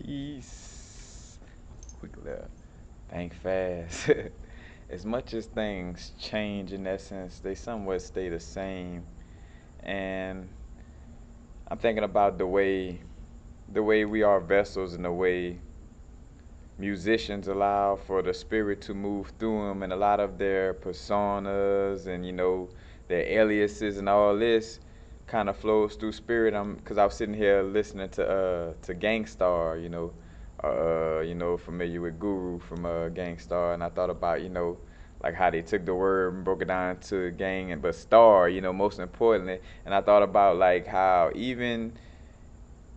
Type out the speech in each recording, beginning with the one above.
Peace. Quickly. Think fast. As much as things change in essence, they somewhat stay the same. And I'm thinking about the way we are vessels and the way musicians allow for the spirit to move through them, and a lot of their personas and their aliases and all this kind of flows through spirit. Because I was sitting here listening to Gangstar, familiar with Guru from Gangstar, and I thought about like how they took the word and broke it down to gang and but star, most importantly. And I thought about like how even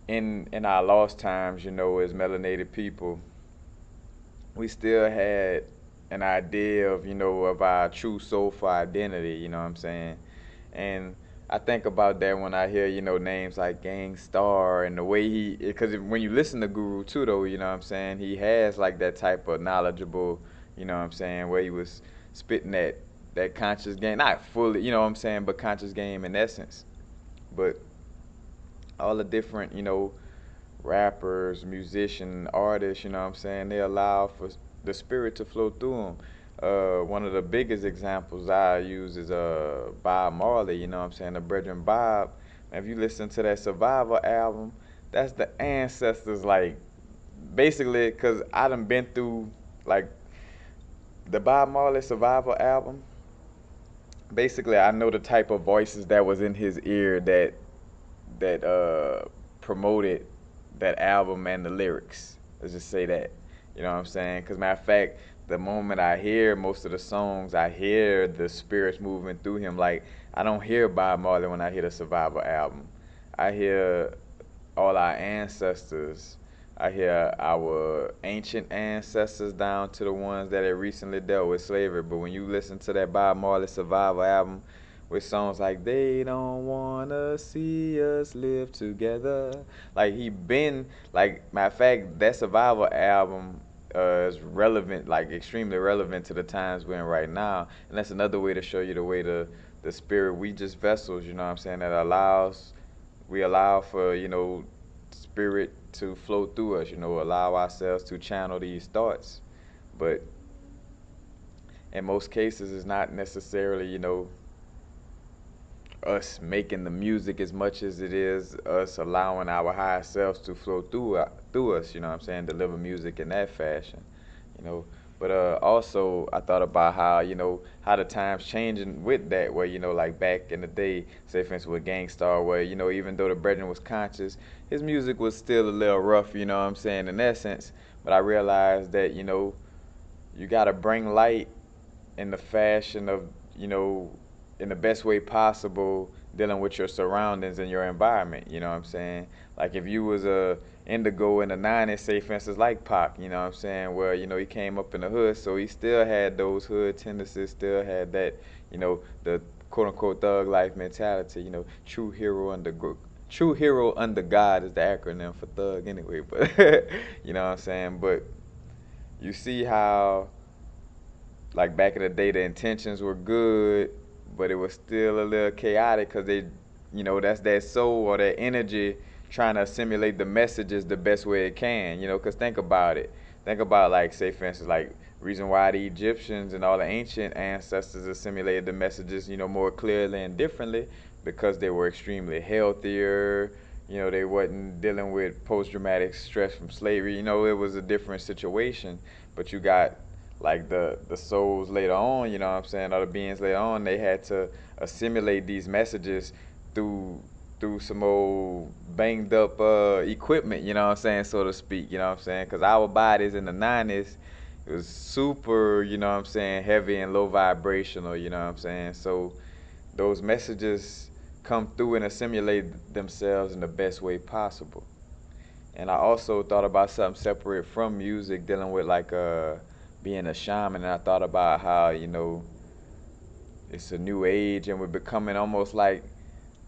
in our lost times, as melanated people, we still had an idea of of our true soulful identity. You know what I'm saying? And I think about that when I hear names like Gang Star and the way because when you listen to Guru too, though, what I'm saying, he has like that type of knowledgeable, what I'm saying, where he was spitting that conscious game, not fully, what I'm saying, but conscious game in essence. But all the different rappers, musicians, artists, what I'm saying, they allow for the spirit to flow through them. One of the biggest examples I use is Bob Marley, what I'm saying, the Brethren Bob. And if you listen to that Survival album, that's the ancestors, like, basically, because I done been through, like, the Bob Marley Survival album. Basically, I know the type of voices that was in his ear that promoted that album and the lyrics. Let's just say that. You know what I'm saying? Because matter of fact, the moment I hear most of the songs, I hear the spirits moving through him. Like I don't hear Bob Marley when I hear the Survival album. I hear all our ancestors. I hear our ancient ancestors down to the ones that had recently dealt with slavery. But when you listen to that Bob Marley Survival album, with songs like "They Don't Wanna See Us Live Together," like he been like matter of fact, that Survival album is relevant, like extremely relevant to the times we're in right now, and that's another way to show you the way the spirit. We just vessels, you know what I'm saying, that allows we allow for spirit to flow through us, allow ourselves to channel these thoughts, but in most cases it's not necessarily us making the music as much as it is us allowing our higher selves to flow through us, you know what I'm saying, deliver music in that fashion, you know. But also I thought about how, how the times changing with that, where, like back in the day, say for instance with Gangstar, where, even though the Brethren was conscious, his music was still a little rough, you know what I'm saying, in essence. But I realized that, you gotta bring light in the fashion of, in the best way possible, dealing with your surroundings and your environment, you know what I'm saying? Like if you was a indigo in the 90s, say for instance like Pac, you know what I'm saying, where, he came up in the hood, so he still had those hood tendencies, still had that, the quote unquote thug life mentality, true hero under God is the acronym for thug anyway, but you know what I'm saying? But you see how like back in the day the intentions were good, but it was still a little chaotic because that's that soul or that energy trying to assimilate the messages the best way it can, because think about it. Think about, like, say for instance, like reason why the Egyptians and all the ancient ancestors assimilated the messages, more clearly and differently, because they were extremely healthier. They wasn't dealing with post-traumatic stress from slavery. It was a different situation. But you got like the souls later on, you know what I'm saying, or the beings later on, they had to assimilate these messages through some old banged up equipment, you know what I'm saying, so to speak, you know what I'm saying, because our bodies in the 90s, it was super, you know what I'm saying, heavy and low vibrational, you know what I'm saying, so those messages come through and assimilate themselves in the best way possible. And I also thought about something separate from music, dealing with like being a shaman, and I thought about how it's a new age and we're becoming almost like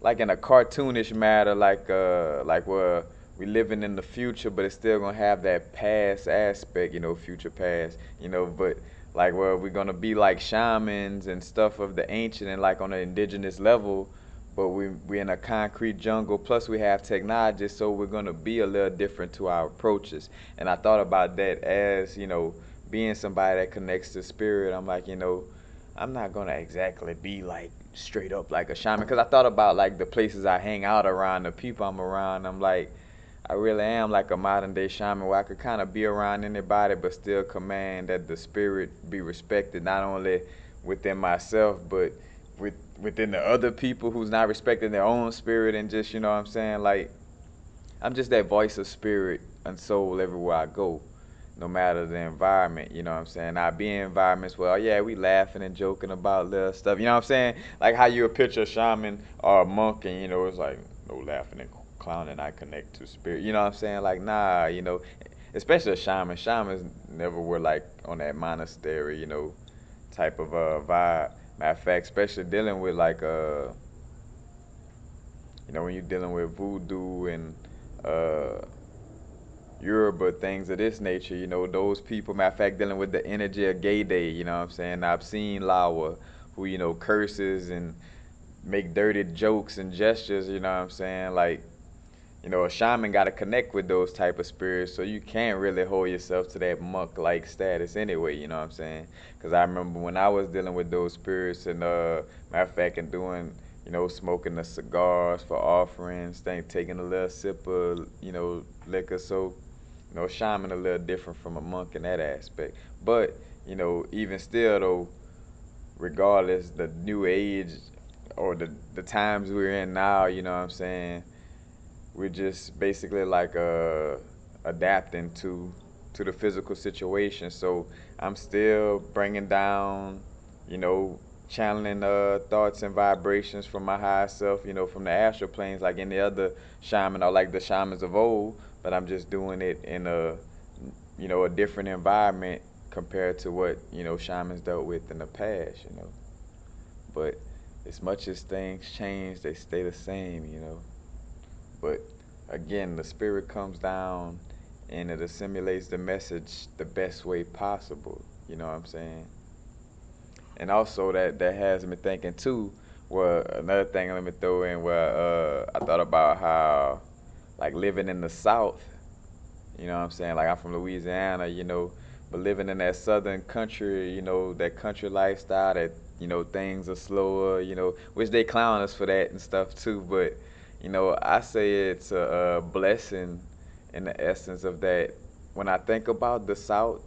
in a cartoonish matter, like where we living in the future, but it's still gonna have that past aspect, future past, but like where we're gonna be like shamans and stuff of the ancient and like on an indigenous level, but we in a concrete jungle. Plus we have technology, so we're gonna be a little different to our approaches. And I thought about that as being somebody that connects to spirit. I'm like, I'm not gonna exactly be like straight up like a shaman, because I thought about like the places I hang out around, the people I'm around. I'm like, I really am like a modern day shaman where I could kind of be around anybody but still command that the spirit be respected, not only within myself but within the other people who's not respecting their own spirit. And just, you know what I'm saying, like, I'm just that voice of spirit and soul everywhere I go, no matter the environment. You know what I'm saying? I be in environments where, oh yeah, we laughing and joking about little stuff. You know what I'm saying? Like how you would picture a shaman or a monk, and it's like no laughing and clowning. I connect to spirit. You know what I'm saying? Like, nah, especially a shaman. Shamans never were like on that monastery, type of vibe. Matter of fact, especially dealing with like when you're dealing with voodoo and uh Yoruba, things of this nature, those people, matter of fact, dealing with the energy of gay day, you know what I'm saying? I've seen Lawa who, curses and make dirty jokes and gestures, you know what I'm saying? Like, a shaman got to connect with those type of spirits, so you can't really hold yourself to that monk-like status anyway, you know what I'm saying? Because I remember when I was dealing with those spirits and, matter of fact, and doing, smoking the cigars for offerings, taking a little sip of, liquor, so shaman a little different from a monk in that aspect. But even still though, regardless, the new age or the times we're in now, you know what I'm saying, we're just basically like adapting to the physical situation. So I'm still bringing down, you know, channeling thoughts and vibrations from my higher self, from the astral planes, like any other shaman or like the shamans of old. But I'm just doing it in a different environment compared to what shamans dealt with in the past. But as much as things change, they stay the same. But again, the spirit comes down and it assimilates the message the best way possible. You know what I'm saying? And also that has me thinking too. Well, another thing let me throw in where I thought about how like living in the South. You know what I'm saying? Like I'm from Louisiana, but living in that southern country, that country lifestyle, that things are slower, which they clown us for that and stuff too. But I say it's a blessing in the essence of that. When I think about the South,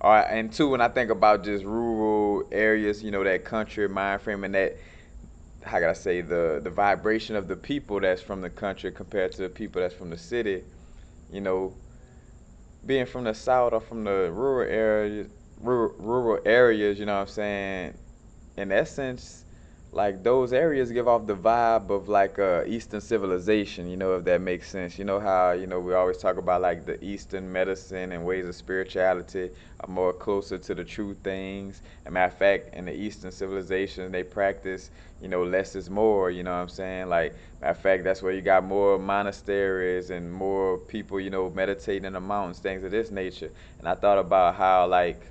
and two, when I think about just rural areas, that country mind frame and that, how can I say, the vibration of the people that's from the country compared to the people that's from the city, you know, being from the South or from the rural areas, you know what I'm saying? In essence, like those areas give off the vibe of like Eastern civilization, if that makes sense. You know how, we always talk about like the Eastern medicine and ways of spirituality are more closer to the true things. As a matter of fact, in the Eastern civilization, they practice, less is more, you know what I'm saying? Like, matter of fact, that's where you got more monasteries and more people, meditating in the mountains, things of this nature. And I thought about how, like,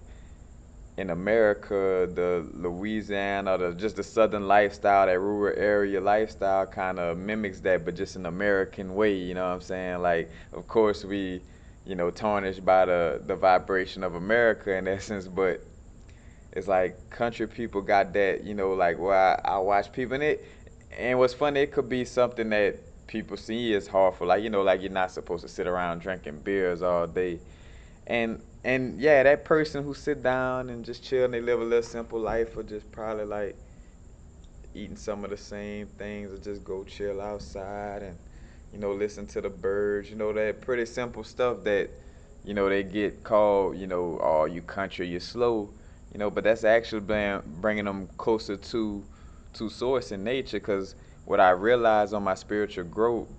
in America, the Louisiana, just the southern lifestyle, that rural area lifestyle kind of mimics that, but just an American way, you know what I'm saying? Like, of course, we, tarnished by the vibration of America in essence, but it's like country people got that, like where I watch people in it. And what's funny, it could be something that people see as harmful. Like, like you're not supposed to sit around drinking beers all day. And yeah, that person who sit down and just chill and they live a little simple life, or just probably like eating some of the same things, or just go chill outside and listen to the birds, that pretty simple stuff that they get called, oh, you country, you slow, but that's actually bringing them closer to source in nature. Because what I realized on my spiritual growth,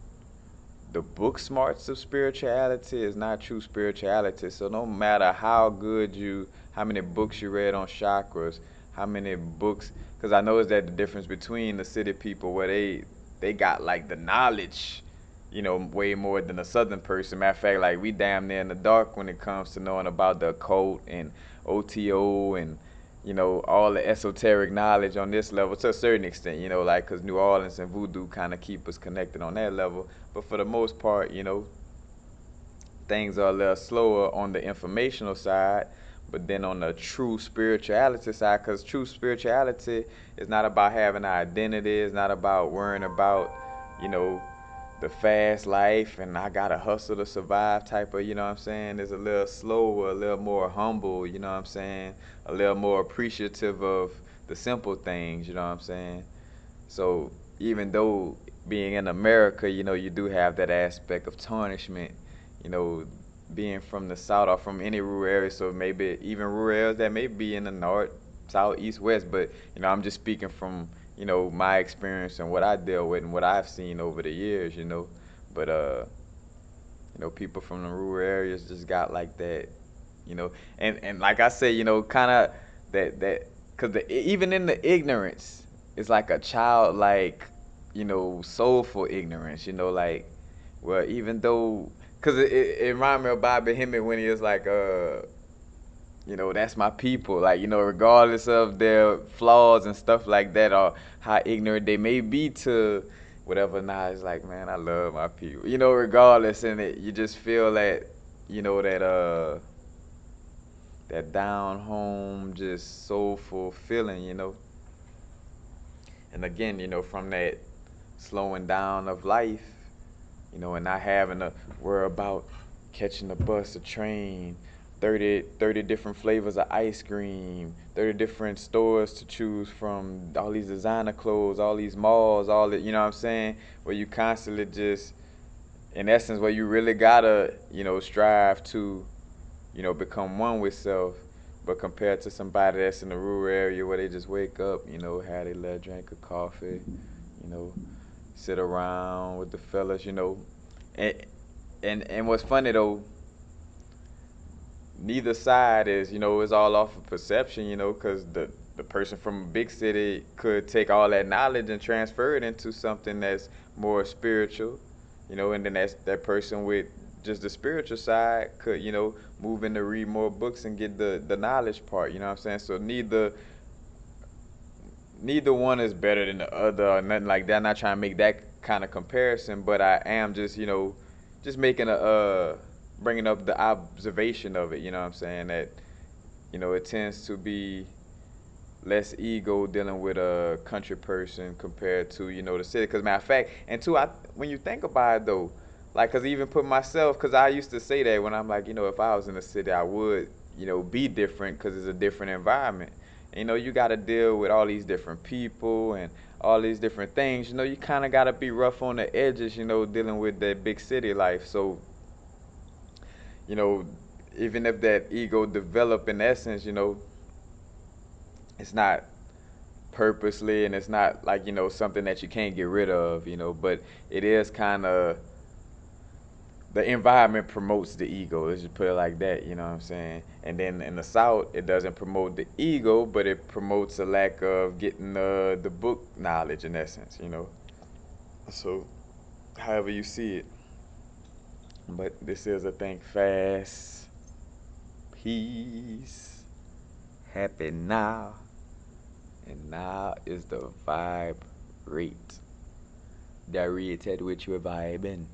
the book smarts of spirituality is not true spirituality. So no matter how many books you read on chakras, how many books, because I noticed that the difference between the city people where they got like the knowledge, way more than a southern person. Matter of fact, like we damn near in the dark when it comes to knowing about the occult and OTO and all the esoteric knowledge on this level to a certain extent, like because New Orleans and voodoo kind of keep us connected on that level. But for the most part, things are a little slower on the informational side. But then on the true spirituality side, because true spirituality is not about having an identity, it's not about worrying about, you know, the fast life and I gotta hustle to survive type of, what I'm saying, is a little slower, a little more humble, what I'm saying, a little more appreciative of the simple things, what I'm saying. So even though being in America, you do have that aspect of tarnishment, you know, being from the South or from any rural area, so maybe even rural areas that may be in the North, South, East, West, but, I'm just speaking from, my experience and what I deal with and what I've seen over the years. But, people from the rural areas just got like that, and like I say, kind of because even in the ignorance, it's like a childlike, soulful ignorance, like, well, even though, because it reminded me of Bobby Hemmett when he was like, that's my people, like, regardless of their flaws and stuff like that, or how ignorant they may be to whatever. Nah, it's like, man, I love my people, regardless, and you just feel that, that down home, just soulful feeling, and again, from that slowing down of life, and not having to worry about catching a bus, a train, 30 different flavors of ice cream, 30 different stores to choose from, all these designer clothes, all these malls, all that, you know what I'm saying? Where you constantly just, in essence, where you really gotta, strive to, become one with self. But compared to somebody that's in the rural area where they just wake up, have their little drink of coffee, you know, sit around with the fellas, and and what's funny though, neither side is, it's all off of perception, because the person from a big city could take all that knowledge and transfer it into something that's more spiritual, and then that person with just the spiritual side could, move in to read more books and get the knowledge part, you know what I'm saying? So neither one is better than the other or nothing like that. I'm not trying to make that kind of comparison, but I am just, just making bringing up the observation of it, you know what I'm saying? That, it tends to be less ego dealing with a country person compared to, the city. Because matter of fact, and two, when you think about it though, like, cause even put myself, cause I used to say that when I'm like, if I was in the city, I would, be different, cause it's a different environment. And, you got to deal with all these different people and all these different things. You kind of got to be rough on the edges, dealing with that big city life. So, you know, even if that ego develop in essence, it's not purposely and it's not like, something that you can't get rid of, but it is kind of, the environment promotes the ego. Let's just put it like that, you know what I'm saying? And then in the South, it doesn't promote the ego, but it promotes a lack of getting the book knowledge in essence, So, however you see it. But this is a think fast. Peace. Happy now. And now is the vibe rate. The rate at which we're vibing.